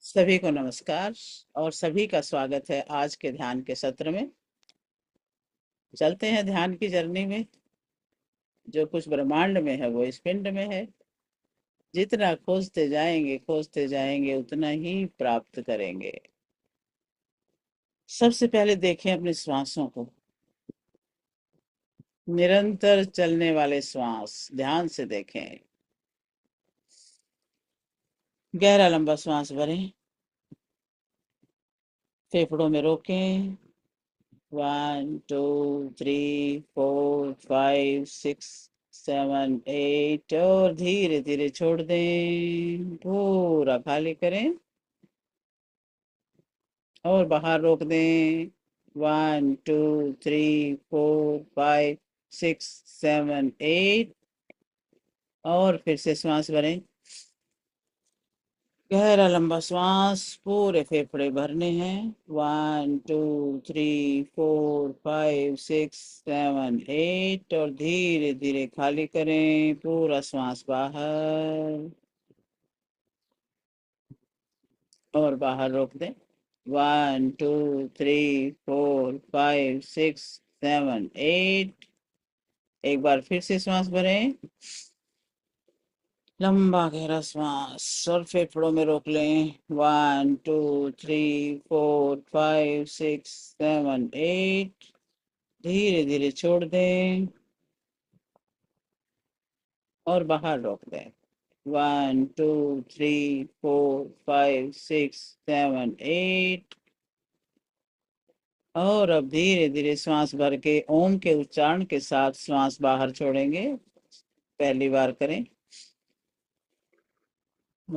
सभी को नमस्कार और सभी का स्वागत है आज के ध्यान के सत्र में। चलते हैं ध्यान की जर्नी में। जो कुछ ब्रह्मांड में है वो इस पिंड में है। जितना खोजते जाएंगे उतना ही प्राप्त करेंगे। सबसे पहले देखें अपने श्वासों को। निरंतर चलने वाले श्वास ध्यान से देखें। गहरा लंबा श्वास भरें, फेफड़ों में रोकें। 1 2 3 4 5 6 7 8 और धीरे धीरे छोड़ दें, पूरा खाली करें और बाहर रोक दें। 1 2 3 4 5 6 7 8 और फिर से श्वास भरें। गहरा लंबा श्वास, पूरे फेफड़े भरने हैं। 1 2 3 4 5 6 7 8 और धीरे धीरे खाली करें, पूरा श्वास बाहर और बाहर रोक दें। 1 2 3 4 5 6 7 8 एक बार फिर से श्वास भरें। लंबा गहरा श्वास और फेफड़ों में रोक लें। 1 2 3 4 5 6 7 8 धीरे धीरे छोड़ दें और बाहर रोक दें। 1 2 3 4 5 6 7 8 और अब धीरे धीरे श्वास भर के ओम के उच्चारण के साथ श्वास बाहर छोड़ेंगे। पहली बार करें। ओ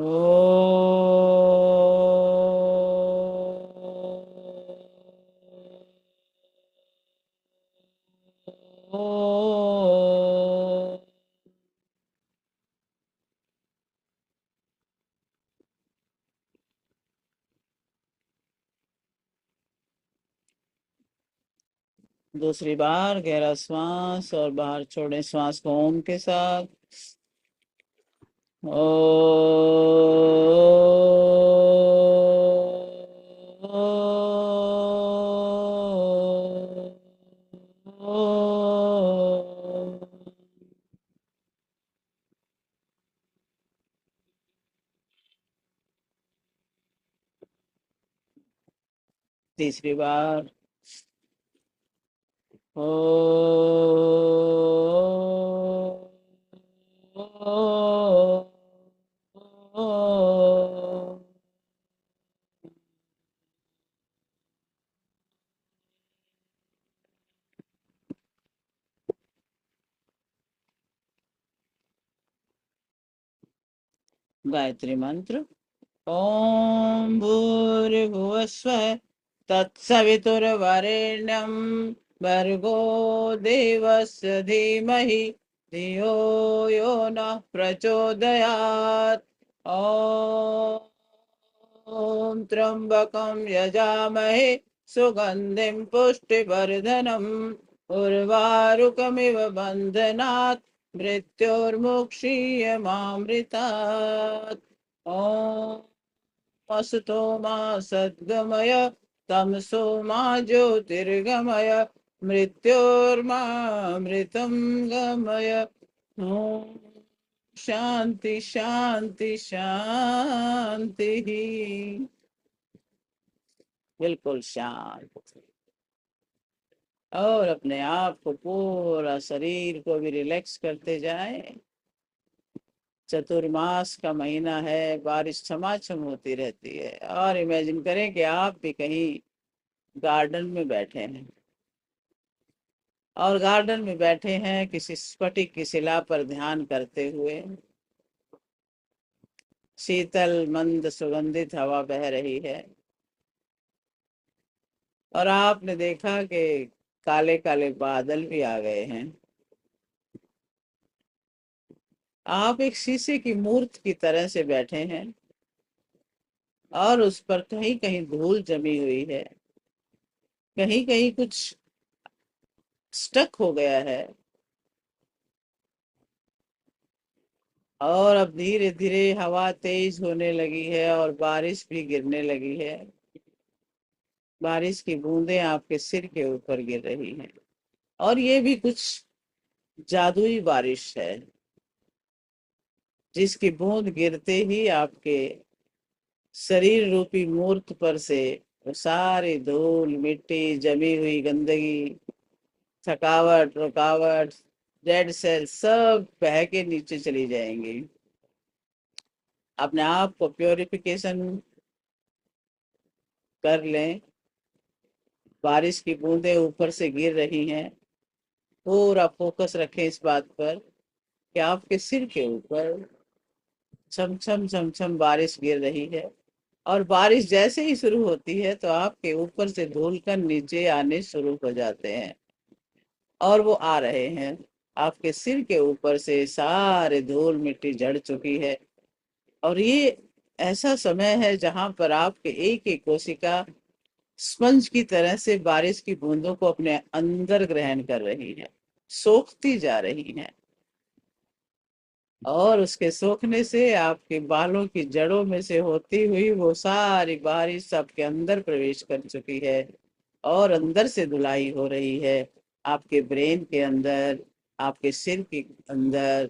दूसरी बार गहरा श्वास और बाहर छोड़ें श्वास को ओम के साथ। ओ तीसरी बार। ओ गायत्री मंत्र। ओम भूर्भुवस्वः तत्सवितुर्वरेण्यं भर्गो देवस्य धीमहि धियो यो नः प्रचोदयात्। ॐ त्र्यम्बकं यजामहे सुगन्धिं पुष्टिवर्धनम् उर्वारुकमिव बन्धनात् मृत्योर्मुक्षीयमामृतात्। ॐ असतो मा सद्गमय तमसो मा ज्योतिर्गमय मृत्योर्मामृतं गमय। ॐ शांति शांति शांति। बिल्कुल शांत। और अपने आप को पूरा शरीर को भी रिलैक्स करते जाएं। चतुर्मास का महीना है, बारिश छमाछम होती रहती है और इमेजिन करें कि आप भी कहीं गार्डन में बैठे हैं और गार्डन में बैठे हैं किसी स्फटिक की शिला पर ध्यान करते हुए। शीतल मंद सुगंधित हवा बह रही है और आपने देखा कि काले काले बादल भी आ गए हैं। आप एक शीशे की मूर्त की तरह से बैठे हैं और उस पर कहीं कहीं धूल जमी हुई है, कहीं कहीं कुछ स्टक हो गया है और अब धीरे धीरे हवा तेज होने लगी है और बारिश भी गिरने लगी है। बारिश की बूंदें आपके सिर के ऊपर गिर रही हैं और ये भी कुछ जादुई बारिश है, जिसकी बूंद गिरते ही आपके शरीर रूपी मूर्त पर से वो सारी धूल मिट्टी जमी हुई गंदगी थकावट रुकावट डेड सेल सब बह के नीचे चली जाएंगी। अपने आप को प्योरिफिकेशन कर लें। बारिश की बूंदें ऊपर से गिर रही हैं। पूरा फोकस रखें इस बात पर कि आपके सिर के ऊपर छम छम छम छम बारिश गिर रही है। और बारिश जैसे ही शुरू होती है तो आपके ऊपर से धूलकण नीचे आने शुरू हो जाते हैं और वो आ रहे हैं। आपके सिर के ऊपर से सारे धूल मिट्टी झड़ चुकी है और ये ऐसा समय है जहां पर आपके एक एक कोशिका स्पंज की तरह से बारिश की बूंदों को अपने अंदर ग्रहण कर रही है, सोखती जा रही है। और उसके सोखने से आपके बालों की जड़ों में से होती हुई वो सारी बारिश आपके अंदर प्रवेश कर चुकी है और अंदर से धुलाई हो रही है। आपके ब्रेन के अंदर, आपके सिर के अंदर,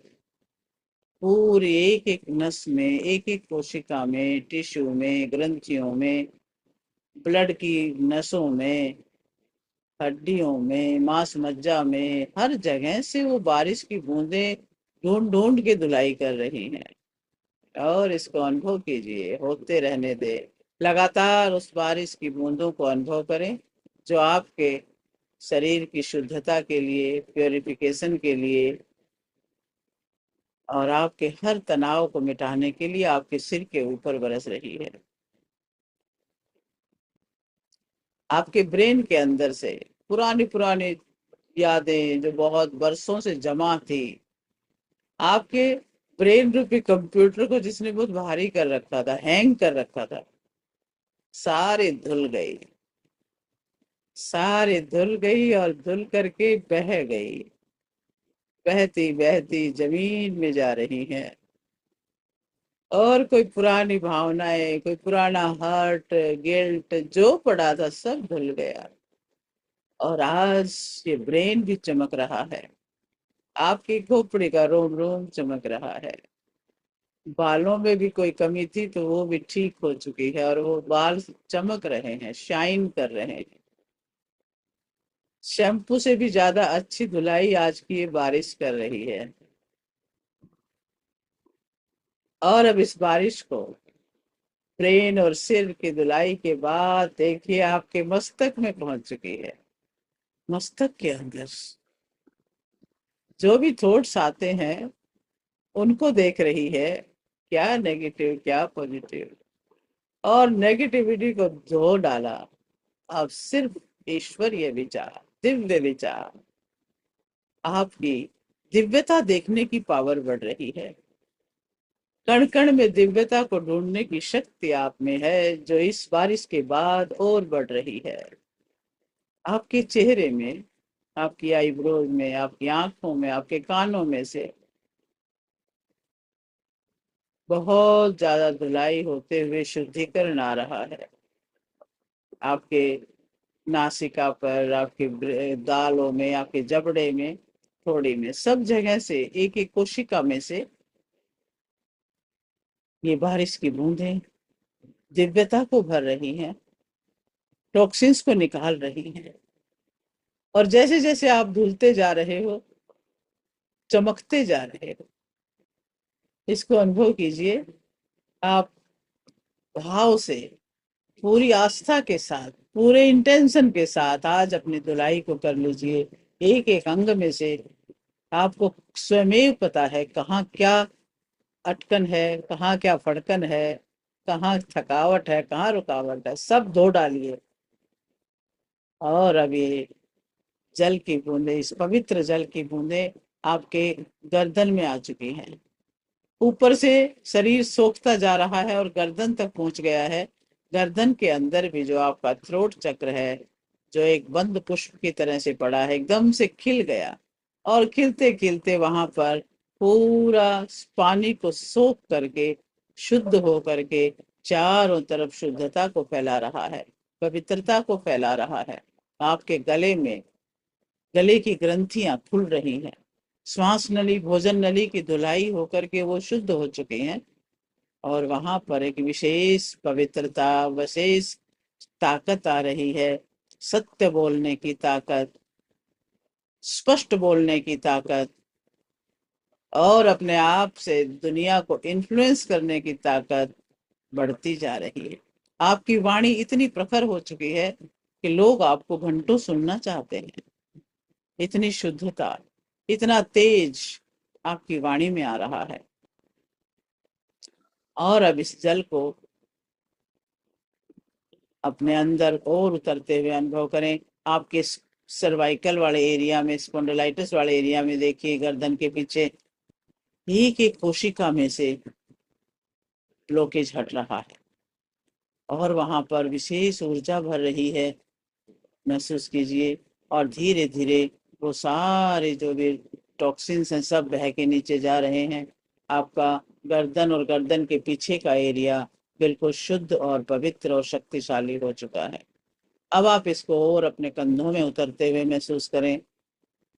पूरी एक एक नस में, एक एक कोशिका में, टिश्यू में, ग्रंथियों में, ब्लड की नसों में, हड्डियों में, मांस मज्जा में, हर जगह से वो बारिश की बूंदें ढूंढ ढूंढ के धुलाई कर रही हैं। और इसको अनुभव कीजिए, होते रहने दे। लगातार उस बारिश की बूंदों को अनुभव करें जो आपके शरीर की शुद्धता के लिए, प्योरिफिकेशन के लिए और आपके हर तनाव को मिटाने के लिए आपके सिर के ऊपर बरस रही है। आपके ब्रेन के अंदर से पुरानी पुरानी यादें जो बहुत बरसों से जमा थी, आपके ब्रेन रूपी कंप्यूटर को जिसने बहुत भारी कर रखा था, हैंग कर रखा था, सारे धुल गई, सारे धुल गई और धुल करके बह गई, बहती बहती जमीन में जा रही है। और कोई पुरानी भावनाएं, कोई पुराना हर्ट गिल्ट जो पड़ा था सब धुल गया और आज ये ब्रेन भी चमक रहा है। आपकी खोपड़ी का रोम रोम चमक रहा है। बालों में भी कोई कमी थी तो वो भी ठीक हो चुकी है और वो बाल चमक रहे हैं, शाइन कर रहे हैं। शैम्पू से भी ज्यादा अच्छी धुलाई आज की ये बारिश कर रही है। और अब इस बारिश को ब्रेन और सिर की धुलाई के बाद देखिए आपके मस्तक में पहुंच चुकी है। मस्तक के अंदर जो भी थॉट्स आते हैं उनको देख रही है, क्या नेगेटिव क्या पॉजिटिव, और नेगेटिविटी को धो डाला। अब सिर्फ ईश्वरीय विचार, दिव्य विचार, आपकी दिव्यता देखने की पावर बढ़ रही है। कण कण में दिव्यता को ढूंढने की शक्ति आप में है जो इस बारिश के बाद और बढ़ रही है। आपके चेहरे में, आपकी आईब्रोज में, आपकी आंखों में, आपके कानों में से बहुत ज्यादा धुलाई होते हुए शुद्धिकरण आ रहा है। आपके नासिका पर, आपके दालों में, आपके जबड़े में, थोड़ी में, सब जगह से, एक एक कोशिका में से ये बारिश की बूंदें दिव्यता को भर रही हैं, टॉक्सिन्स को निकाल रही हैं। और जैसे जैसे आप धुलते जा रहे हो, चमकते जा रहे हो, इसको अनुभव कीजिए। आप भाव से, पूरी आस्था के साथ, पूरे इंटेंशन के साथ आज अपनी धुलाई को कर लीजिए। एक एक अंग में से आपको स्वयं पता है कहाँ क्या अटकन है, कहाँ क्या फड़कन है, कहाँ थकावट है, कहाँ रुकावट है, सब धो डालिए। और अब ये जल की बूंदे, इस पवित्र जल की बूंदे आपके गर्दन में आ चुकी हैं। ऊपर से शरीर सोखता जा रहा है और गर्दन तक पहुंच गया है। गर्दन के अंदर भी जो आपका थ्रोट चक्र है, जो एक बंद पुष्प की तरह से पड़ा है, एकदम से खिल गया और खिलते खिलते वहां पर पूरा पानी को सोख करके शुद्ध हो करके चारों तरफ शुद्धता को फैला रहा है, पवित्रता को फैला रहा है। आपके गले में, गले की ग्रंथियां खुल रही हैं, श्वास नली, भोजन नली की धुलाई होकर के वो शुद्ध हो चुके हैं, और वहां पर एक विशेष पवित्रता, विशेष ताकत आ रही है। सत्य बोलने की ताकत, स्पष्ट बोलने की ताकत, और अपने आप से दुनिया को इन्फ्लुएंस करने की ताकत बढ़ती जा रही है। आपकी वाणी इतनी प्रखर हो चुकी है कि लोग आपको घंटों सुनना चाहते हैं। इतनी शुद्धता, इतना तेज आपकी वाणी में आ रहा है। और अब इस जल को अपने अंदर और उतरते हुए अनुभव करें। आपके सर्वाइकल वाले एरिया में, स्पॉन्डिलाइटिस वाले एरिया में देखिए, गर्दन के पीछे एक एक कोशिका में से ब्लॉकेज हट रहा है, और वहां पर विशेष ऊर्जा भर रही है, महसूस कीजिए। और धीरे धीरे वो सारे जो भी टॉक्सिन्स हैं सब बह के नीचे जा रहे हैं। आपका गर्दन और गर्दन के पीछे का एरिया बिल्कुल शुद्ध और पवित्र और शक्तिशाली हो चुका है। अब आप इसको और अपने कंधों में उतरते हुए महसूस करें।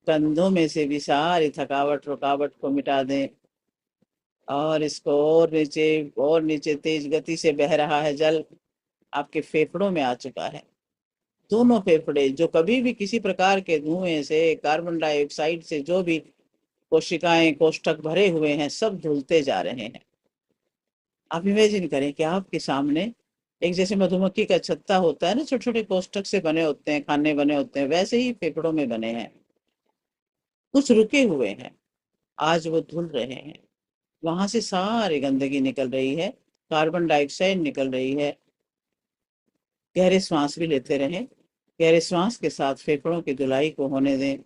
कंधों में से भी सारी थकावट, रुकावट को मिटा दें, और इसको और नीचे तेज गति से बह रहा है जल, आपके फेफड़ों में आ चुका है। दोनों फेफड़े, जो कभी भी किसी प्रकार के धुएं से, कार्बन डाइऑक्साइड से जो भी कोशिकाएं, कोष्ठक भरे हुए हैं, सब धुलते जा रहे हैं। आप इमेजिन करें कि आपके सामने एक, जैसे मधुमक्खी का छत्ता होता है ना, छोटे छोटे कोष्ठक से बने होते हैं, खाने बने होते हैं, वैसे ही फेफड़ों में बने हैं। कुछ रुके हुए हैं, आज वो धुल रहे हैं। वहां से सारी गंदगी निकल रही है, कार्बन डाइऑक्साइड निकल रही है। गहरे श्वास भी लेते रहें। गहरे श्वास के साथ फेफड़ों की धुलाई को होने दें।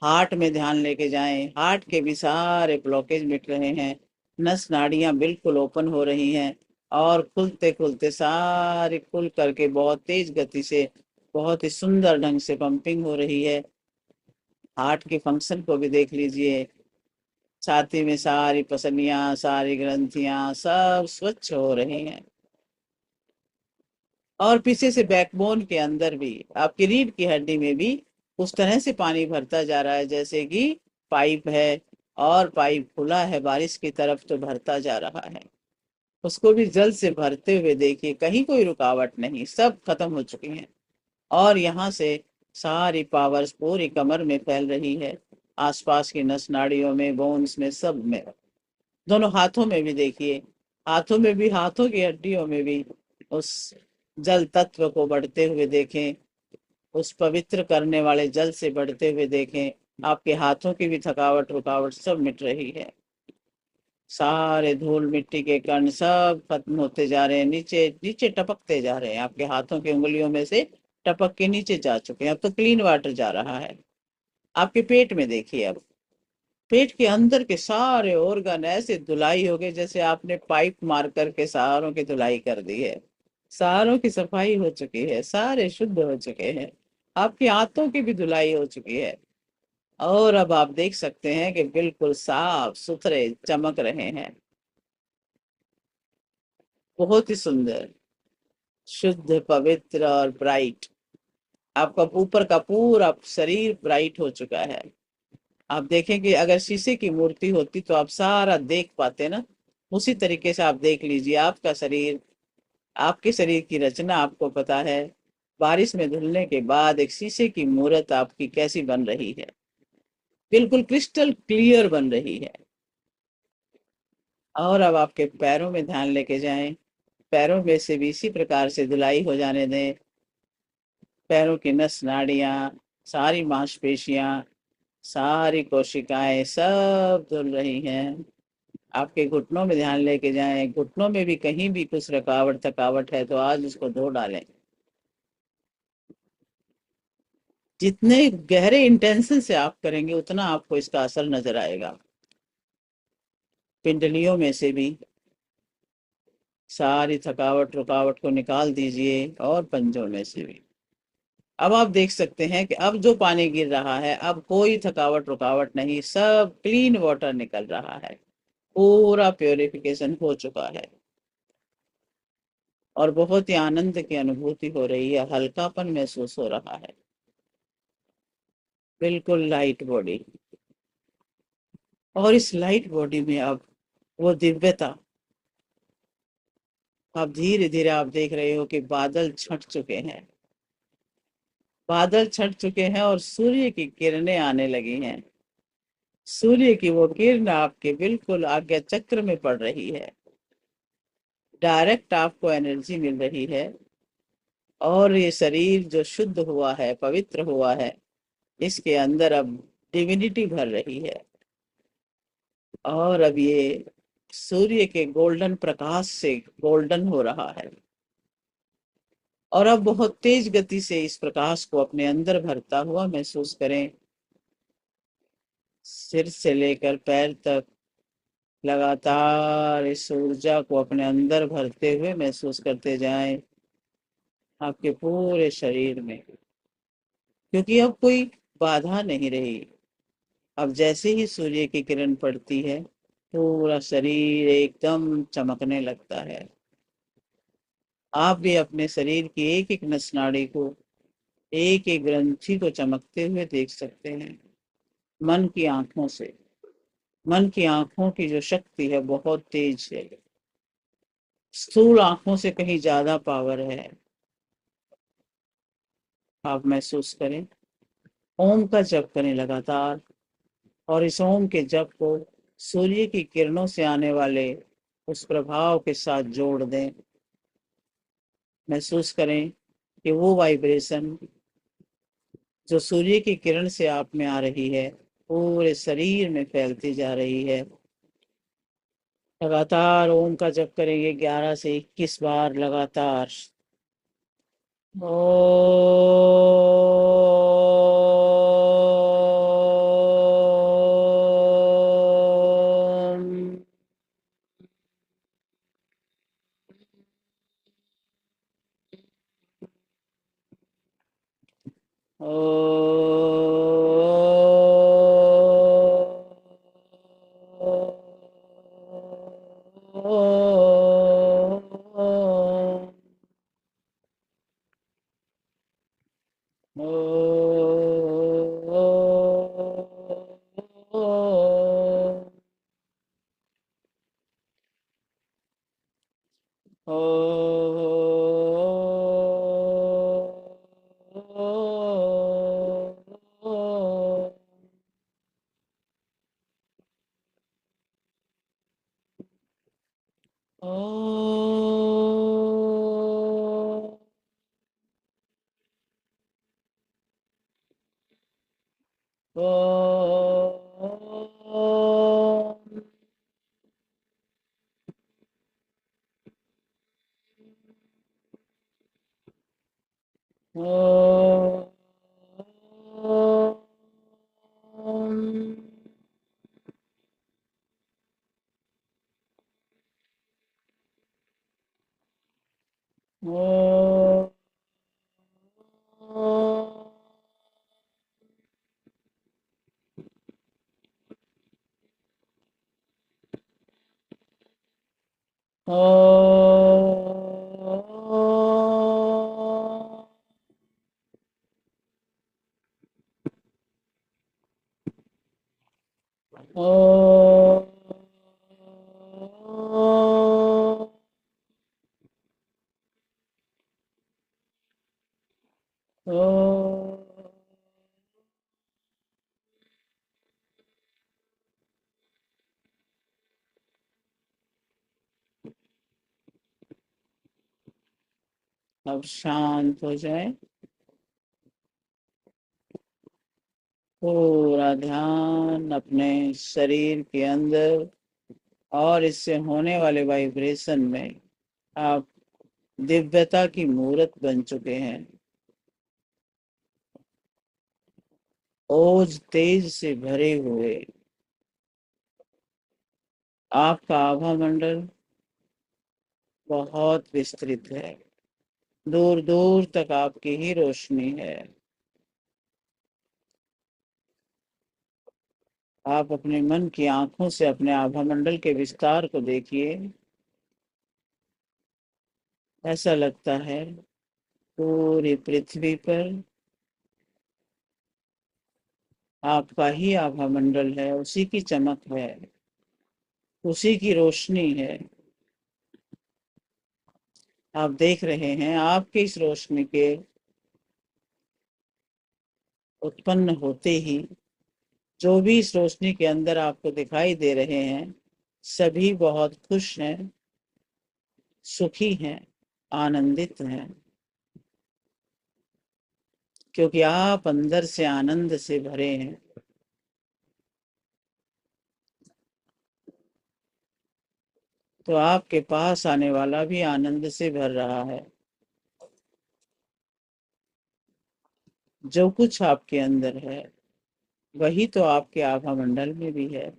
हार्ट में ध्यान लेके जाएं। हार्ट के भी सारे ब्लॉकेज मिट रहे हैं। नस नाड़ियां बिल्कुल ओपन हो रही हैं, और खुलते खुलते सारी खुल करके बहुत तेज गति से, बहुत ही सुंदर ढंग से पंपिंग हो रही है। हार्ट के फंक्शन को भी देख लीजिए। छाती में सारी पसलियां, सारी ग्रंथियां सब स्वच्छ हो रही हैं। और पीछे से बैकबोन के अंदर भी, आपकी रीढ़ की हड्डी में भी उस तरह से पानी भरता जा रहा है जैसे कि पाइप है, और पाइप खुला है बारिश की तरफ तो भरता जा रहा है। उसको भी जल से भरते हुए देखिए, कहीं कोई रुकावट नहीं, सब खत्म हो चुकी हैं। और यहाँ से सारी पावर्स पूरी कमर में फैल रही है, आसपास की नस नाड़ियों में, बोन्स में, सब में। दोनों हाथों में भी देखिए, हाथों में भी, हाथों की हड्डियों में भी उस जल तत्व को बढ़ते हुए देखें। उस पवित्र करने वाले जल से बढ़ते हुए देखें। आपके हाथों की भी थकावट, रुकावट सब मिट रही है। सारे धूल मिट्टी के कण सब खत्म होते जा रहे हैं, नीचे नीचे टपकते जा रहे हैं, आपके हाथों की उंगलियों में से टपक के नीचे जा चुके हैं। अब तो क्लीन वाटर जा रहा है। आपके पेट में देखिए, अब पेट के अंदर के सारे ऑर्गन ऐसे धुलाई हो गए जैसे आपने पाइप मार करके सहारों की धुलाई कर दी है। सहारों की सफाई हो चुकी है, सारे शुद्ध हो चुके हैं। आपकी आंतों की भी धुलाई हो चुकी है, और अब आप देख सकते हैं कि बिल्कुल साफ सुथरे चमक रहे हैं। बहुत ही सुंदर, शुद्ध, पवित्र और ब्राइट। आपका ऊपर का पूरा शरीर ब्राइट हो चुका है। आप देखें कि अगर शीशे की मूर्ति होती तो आप सारा देख पाते ना, उसी तरीके से आप देख लीजिए आपका शरीर। आपके शरीर की रचना आपको पता है। बारिश में धुलने के बाद एक शीशे की मूर्त आपकी कैसी बन रही है, बिल्कुल क्रिस्टल क्लियर बन रही है। और अब आपके पैरों में ध्यान लेके जाएं। पैरों में से भी इसी प्रकार से धुलाई हो जाने दें। पैरों की नस नाड़ियां, सारी मांसपेशियां, सारी कोशिकाएं सब धुल रही हैं। आपके घुटनों में ध्यान लेके जाएं। घुटनों में भी कहीं भी कुछ रुकावट, थकावट है तो आज उसको धो डालें। जितने गहरे इंटेंशन से आप करेंगे उतना आपको इसका असर नजर आएगा। पिंडलियों में से भी सारी थकावट, रुकावट को निकाल दीजिए, और पंजों में से भी। अब आप देख सकते हैं कि अब जो पानी गिर रहा है, अब कोई थकावट रुकावट नहीं, सब क्लीन वाटर निकल रहा है, पूरा प्योरिफिकेशन हो चुका है। और बहुत ही आनंद की अनुभूति हो रही है, हल्कापन महसूस हो रहा है, बिल्कुल लाइट बॉडी। और इस लाइट बॉडी में अब वो दिव्यता, अब धीरे धीरे आप देख रहे हो कि बादल छट चुके हैं, बादल छट चुके हैं और सूर्य की किरणें आने लगी हैं। सूर्य की वो किरण आपके बिल्कुल आज्ञा चक्र में पड़ रही है, डायरेक्ट आपको एनर्जी मिल रही है। और ये शरीर जो शुद्ध हुआ है, पवित्र हुआ है, इसके अंदर अब डिविनिटी भर रही है। और अब ये सूर्य के गोल्डन प्रकाश से गोल्डन हो रहा है। और अब बहुत तेज गति से इस प्रकाश को अपने अंदर भरता हुआ महसूस करें, सिर से लेकर पैर तक लगातार इस ऊर्जा को अपने अंदर भरते हुए महसूस करते जाएं, आपके पूरे शरीर में। क्योंकि अब कोई बाधा नहीं रही। अब जैसे ही सूर्य की किरण पड़ती है, पूरा शरीर एकदम चमकने लगता है। आप भी अपने शरीर की एक एक नस नाड़ी को, एक एक ग्रंथि को चमकते हुए देख सकते हैं, मन की आंखों से। मन की आंखों की जो शक्ति है बहुत तेज है, स्थूल आंखों से कहीं ज्यादा पावर है। आप महसूस करें, ओम का जप करें लगातार, और इस ओम के जप को सूर्य की किरणों से आने वाले उस प्रभाव के साथ जोड़ दें। महसूस करें कि वो वाइब्रेशन जो सूर्य की किरण से आप में आ रही है, पूरे शरीर में फैलती जा रही है। लगातार ओम का जप करेंगे 11 से 21 बार लगातार। ओम। अब शांत हो जाए, पूरा ध्यान अपने शरीर के अंदर और इससे होने वाले वाइब्रेशन में आप दिव्यता की मूर्त बन चुके हैं। ओज तेज से भरे हुए आपका आभा मंडल बहुत विस्तृत है, दूर दूर तक आपकी ही रोशनी है। आप अपने मन की आंखों से अपने आभा मंडल के विस्तार को देखिए। ऐसा लगता है पूरी पृथ्वी पर आपका ही आभा मंडल है, उसी की चमक है, उसी की रोशनी है। आप देख रहे हैं आपके इस रोशनी के उत्पन्न होते ही जो भी इस रोशनी के अंदर आपको दिखाई दे रहे हैं, सभी बहुत खुश हैं, सुखी हैं, आनंदित हैं, क्योंकि आप अंदर से आनंद से भरे हैं। तो आपके पास आने वाला भी आनंद से भर रहा है। जो कुछ आपके अंदर है वही तो आपके आभा मंडल में भी है।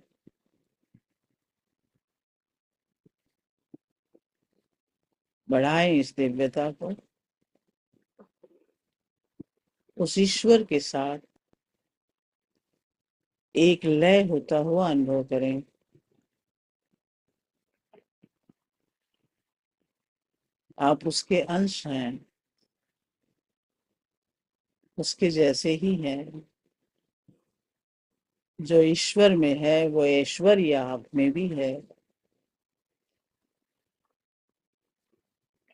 बढ़ाएं इस दिव्यता को, उस ईश्वर के साथ एक लय होता हुआ अनुभव करें। आप उसके अंश हैं, उसके जैसे ही हैं। जो ईश्वर में है वो ऐश्वर्य आप में भी है।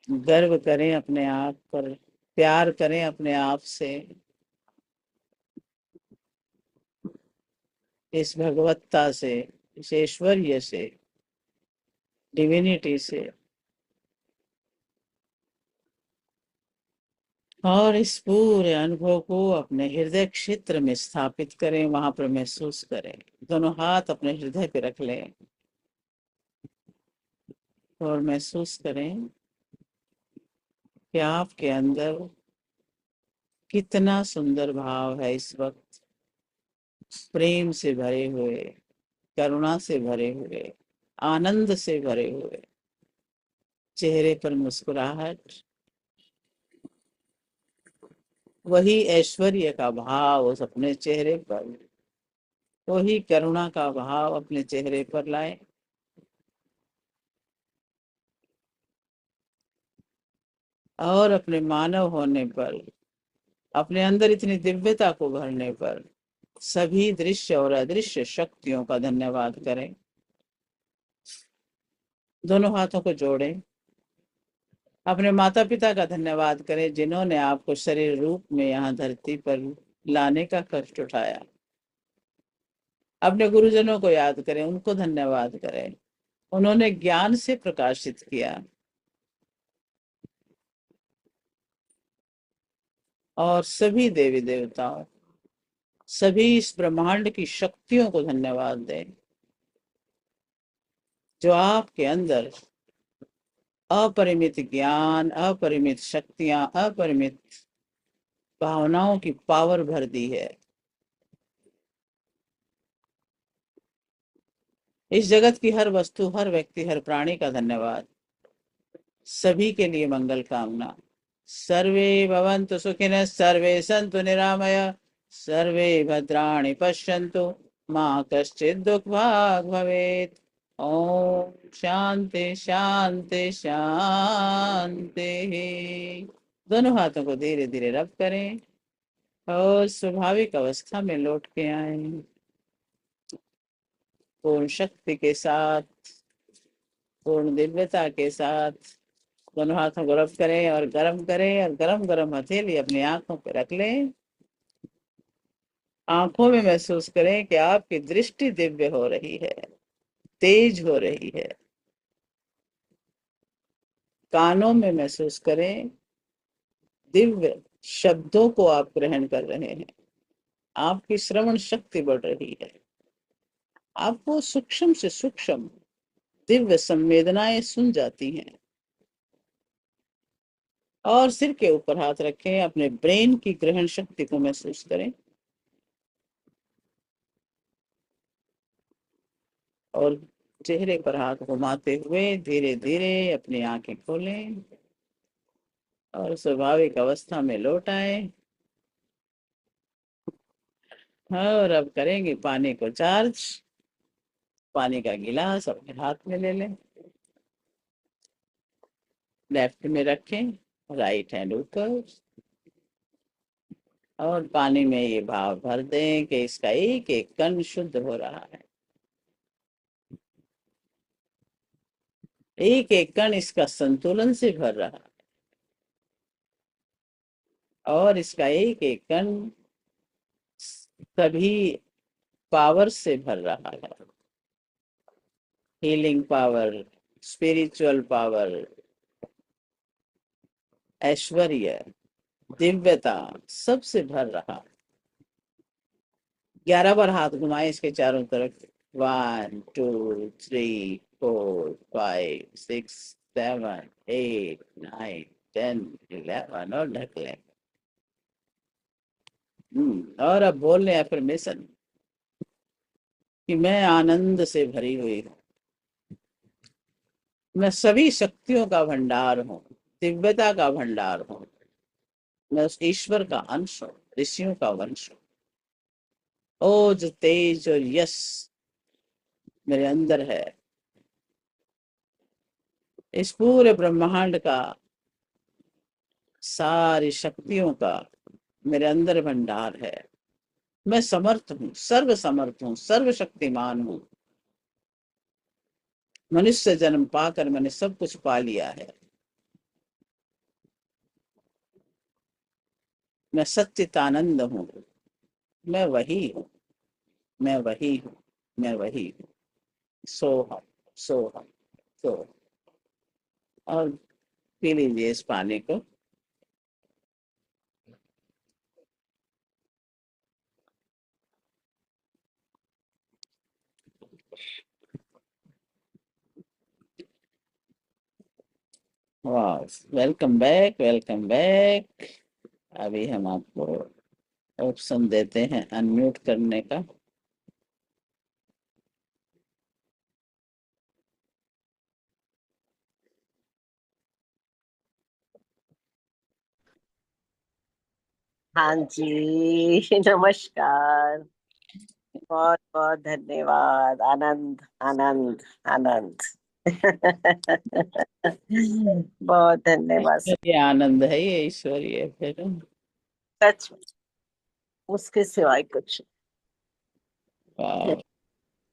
गर्व करें अपने आप पर, प्यार करें अपने आप से, इस भगवत्ता से, इस ऐश्वर्य से, डिविनिटी से। और इस पूरे अनुभव को अपने हृदय क्षेत्र में स्थापित करें, वहां पर महसूस करें। दोनों हाथ अपने हृदय पे रख लें और महसूस करें कि आपके अंदर कितना सुंदर भाव है इस वक्त। प्रेम से भरे हुए, करुणा से भरे हुए, आनंद से भरे हुए, चेहरे पर मुस्कुराहट, वही ऐश्वर्य का भाव उस अपने चेहरे पर, वही करुणा का भाव अपने चेहरे पर लाए। और अपने मानव होने पर, अपने अंदर इतनी दिव्यता को भरने पर सभी दृश्य और अदृश्य शक्तियों का धन्यवाद करें। दोनों हाथों को जोड़ें। अपने माता पिता का धन्यवाद करें जिन्होंने आपको शरीर रूप में यहाँ धरती पर लाने का कष्ट उठाया। अपने गुरुजनों को याद करें, उनको धन्यवाद करें, उन्होंने ज्ञान से प्रकाशित किया। और सभी देवी देवताओं, सभी इस ब्रह्मांड की शक्तियों को धन्यवाद दें जो आपके अंदर अपरिमित ज्ञान, अपरिमित शक्तियां, अपरिमित भावनाओं की पावर भर दी है। इस जगत की हर वस्तु, हर व्यक्ति, हर प्राणी का धन्यवाद। सभी के लिए मंगल कामना। सर्वे भवन्तु सुखिनः, सर्वे सन्तु निरामय, सर्वे भद्राणि पश्यन्तु, मा कश्चित् दुःखभाग् भवेत्। ओम शांति शांति शांति। दोनों हाथों को धीरे धीरे रब करें और स्वाभाविक अवस्था में लौट के आए, पूर्ण शक्ति के साथ, पूर्ण दिव्यता के साथ। दोनों हाथों को रब करें और गरम करें, और गरम गरम हथेली अपनी आंखों पे रख लें। आंखों में महसूस करें कि आपकी दृष्टि दिव्य हो रही है, तेज हो रही है। कानों में महसूस करें दिव्य शब्दों को आप ग्रहण कर रहे हैं। आपकी श्रवण शक्ति बढ़ रही है। आपको सूक्ष्म से सूक्ष्म दिव्य संवेदनाएं सुन जाती हैं। और सिर के ऊपर हाथ रखें, अपने ब्रेन की ग्रहण शक्ति को महसूस करें और चेहरे पर हाथ घुमाते हुए धीरे धीरे अपनी आंखें खोलें। और स्वाभाविक अवस्था में लौट आए। और अब करेंगे पानी को चार्ज। पानी का गिलास अपने हाथ में ले लें, लेफ्ट में रखें, राइट हैंड ऊपर, और पानी में ये भाव भर दें कि इसका एक एक कण शुद्ध हो रहा है। एक एक कण इसका संतुलन से भर रहा है, और इसका एक एक कण सभी पावर से भर रहा है। हीलिंग पावर, स्पिरिचुअल पावर, ऐश्वर्य, दिव्यता, सबसे भर रहा है। 11 बार हाथ घुमाए इसके चारों तरफ। 1 2 3 4 5 6 7 8 9 10 11 और ढक लें। और अब बोल रहे एफर्मेशन कि मैं आनंद से भरी हुई हूँ, मैं सभी शक्तियों का भंडार हूँ, दिव्यता का भंडार हूँ, मैं उस ईश्वर का अंश हूँ, ऋषियों का वंश हूँ। ओ जो तेज और यश मेरे अंदर है, इस पूरे ब्रह्मांड का, सारी शक्तियों का मेरे अंदर भंडार है। मैं समर्थ हूँ, सर्व समर्थ हूँ, सर्वशक्तिमान हूँ। मनुष्य जन्म पाकर मैंने सब कुछ पा लिया है। मैं सच्चिदानंद हूँ, मैं वही हूँ, मैं वही हूँ, मैं वही हूँ। सोहम, सोहम, सोहम। और पी लीजिए इस पानी को। वाह, वेलकम बैक, वेलकम बैक। अभी हम आपको ऑप्शन देते हैं अनम्यूट करने का। हाँ जी नमस्कार। बहुत बहुत धन्यवाद। आनंद आनंद आनंद बहुत धन्यवाद सर। ईश्वरीय आनंद है ये, ईश्वरीय फिर। सच में उसके सिवाय कुछ वाह,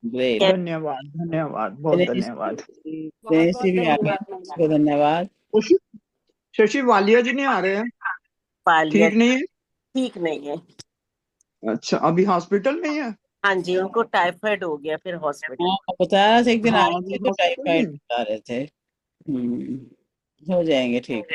ग्रेट। नहीं। धन्यवाद धन्यवाद, बहुत दिनेश धन्यवाद। बहुत दिनेश बहुत जी भी आ गए, धन्यवाद इसको धन्यवाद। शशि शशि वालिया जी नहीं आ रहे हैं? पालिया ठीक नहीं है? ठीक नहीं है। अच्छा, अभी हॉस्पिटल में ही है? हाँ जी, उनको टाइफाइड हो गया, फिर हॉस्पिटल। हाँ, बता रहा था एक दिन हाँ, आए अभी थे तो हॉस्पिटल में टाइफाइड है। बता रहे थे। हो जाएंगे ठीक।